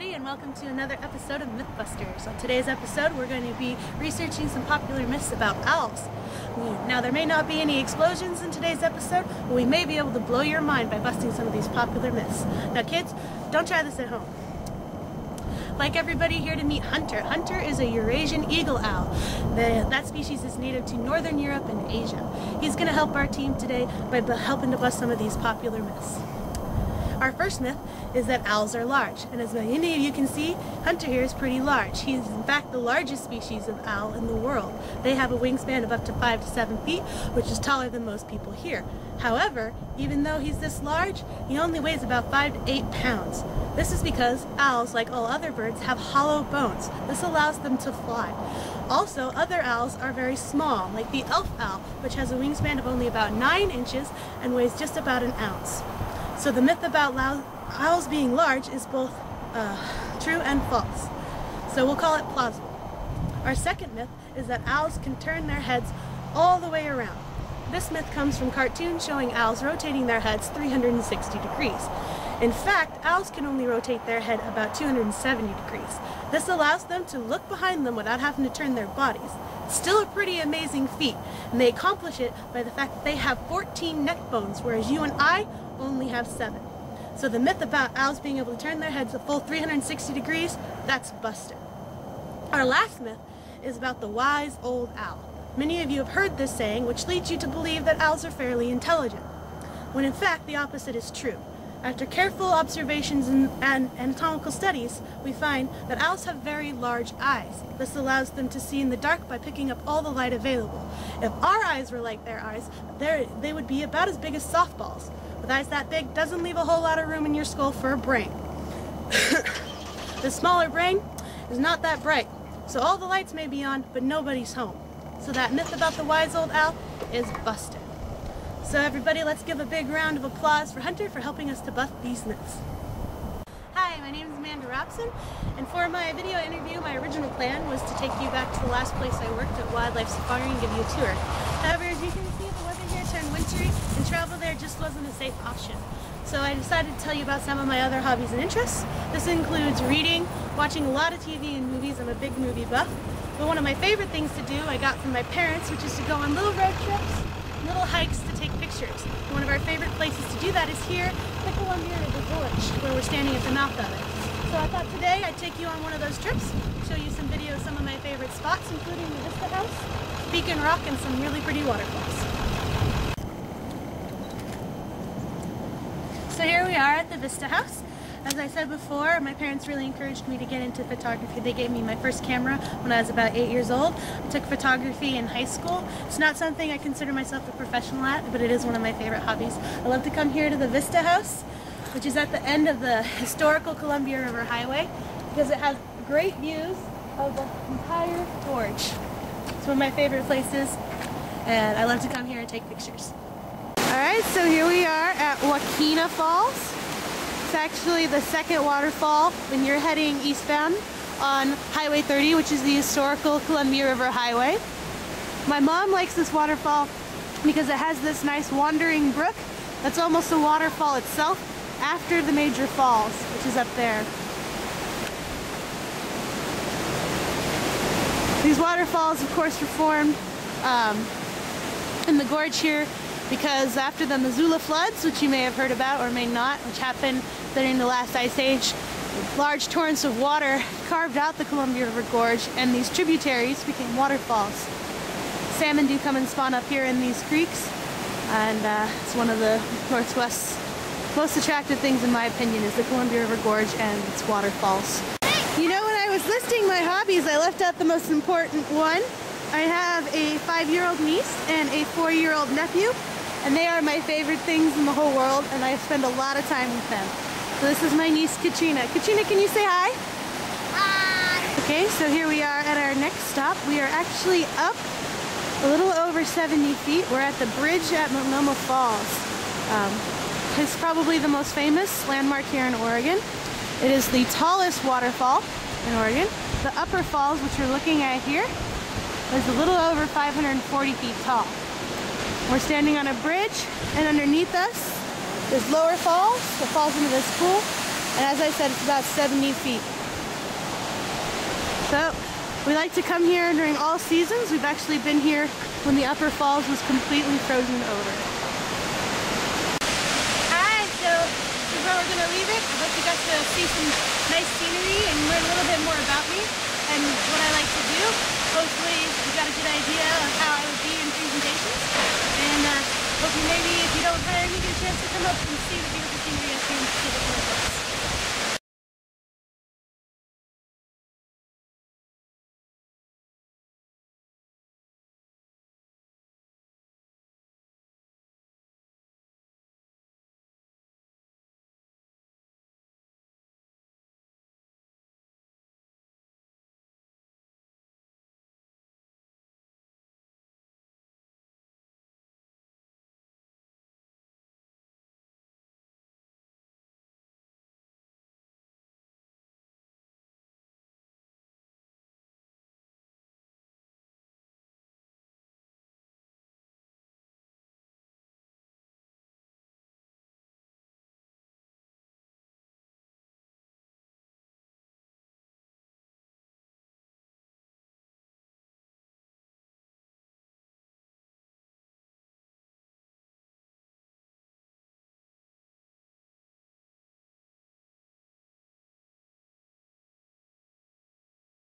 everybody, and welcome to another episode of Mythbusters. On today's episode, we're going to be researching some popular myths about owls. Now, there may not be any explosions in today's episode, but we may be able to blow your mind by busting some of these popular myths. Now, kids, don't try this at home. Like everybody here to meet Hunter. Hunter is a Eurasian eagle owl. That species is native to Northern Europe and Asia. He's going to help our team today by helping to bust some of these popular myths. Our first myth is that owls are large, and as many of you can see, Hunter here is pretty large. He is in fact the largest species of owl in the world. They have a wingspan of up to 5 to 7 feet, which is taller than most people here. However, even though he's this large, he only weighs about 5 to 8 pounds. This is because owls, like all other birds, have hollow bones. This allows them to fly. Also, other owls are very small, like the elf owl, which has a wingspan of only about 9 inches and weighs just about an ounce. So the myth about owls being large is both true and false. So we'll call it plausible. Our second myth is that owls can turn their heads all the way around. This myth comes from cartoons showing owls rotating their heads 360 degrees. In fact, owls can only rotate their head about 270 degrees. This allows them to look behind them without having to turn their bodies. Still a pretty amazing feat, and they accomplish it by the fact that they have 14 neck bones, whereas you and I only have 7. So the myth about owls being able to turn their heads a full 360 degrees, that's busted. Our last myth is about the wise old owl. Many of you have heard this saying, which leads you to believe that owls are fairly intelligent, when in fact the opposite is true. After careful observations and anatomical studies, we find that owls have very large eyes. This allows them to see in the dark by picking up all the light available. If our eyes were like their eyes, they would be about as big as softballs. With eyes that big, doesn't leave a whole lot of room in your skull for a brain. The smaller brain is not that bright, so all the lights may be on, but nobody's home. So that myth about the wise old owl is busted. So everybody, let's give a big round of applause for Hunter for helping us to bust these myths. Hi, my name is Amanda Robson, and for my video interview, my original plan was to take you back to the last place I worked at Wildlife Safari and give you a tour. However, as you can see, the weather here turned wintry, and travel there just wasn't a safe option. So I decided to tell you about some of my other hobbies and interests. This includes reading, watching a lot of TV and movies. I'm a big movie buff. But one of my favorite things to do I got from my parents, which is to go on little road trips, little hikes to take pictures. And one of our favorite places to do that is here, the Columbia River Gorge, where we're standing at the mouth of it. So I thought today I'd take you on one of those trips, show you some video of some of my favorite spots, including the Vista House, Beacon Rock, and some really pretty waterfalls. So here we are at the Vista House. As I said before, my parents really encouraged me to get into photography. They gave me my first camera when I was about 8 years old. I took photography in high school. It's not something I consider myself a professional at, but it is one of my favorite hobbies. I love to come here to the Vista House, which is at the end of the historical Columbia River Highway, because it has great views of the entire gorge. It's one of my favorite places, and I love to come here and take pictures. Alright, so here we are at Waukena Falls. It's actually the second waterfall when you're heading eastbound on Highway 30, which is the historical Columbia River Highway. My mom likes this waterfall because it has this nice wandering brook that's almost a waterfall itself after the major falls, which is up there. These waterfalls, of course, were formed in the gorge here because after the Missoula floods, which you may have heard about or may not, which happened during the last ice age, large torrents of water carved out the Columbia River Gorge, and these tributaries became waterfalls. Salmon do come and spawn up here in these creeks, and it's one of the Northwest's most attractive things, in my opinion, is the Columbia River Gorge and its waterfalls. You know, when I was listing my hobbies, I left out the most important one. I have a 5-year-old niece and a 4-year-old nephew, and they are my favorite things in the whole world, and I spend a lot of time with them. So this is my niece, Katrina. Katrina, can you say hi? Hi! Okay, so here we are at our next stop. We are actually up a little over 70 feet. We're at the bridge at Multnomah Falls. It's probably the most famous landmark here in Oregon. It is the tallest waterfall in Oregon. The upper falls, which we're looking at here, is a little over 540 feet tall. We're standing on a bridge, and underneath us there's lower falls that falls into this pool, and as I said, it's about 70 feet. So we like to come here during all seasons. We've actually been here when the Upper Falls was completely frozen over. Alright, so this is where we're going to leave it. I hope you got to see some nice scenery and learn a little bit more about me and what I like to do. Hopefully you got a good idea of how I would be in presentations. And hopefully maybe if you don't hire me, get a chance to come up and see the beautiful scenery I see in the Pacific Northwest.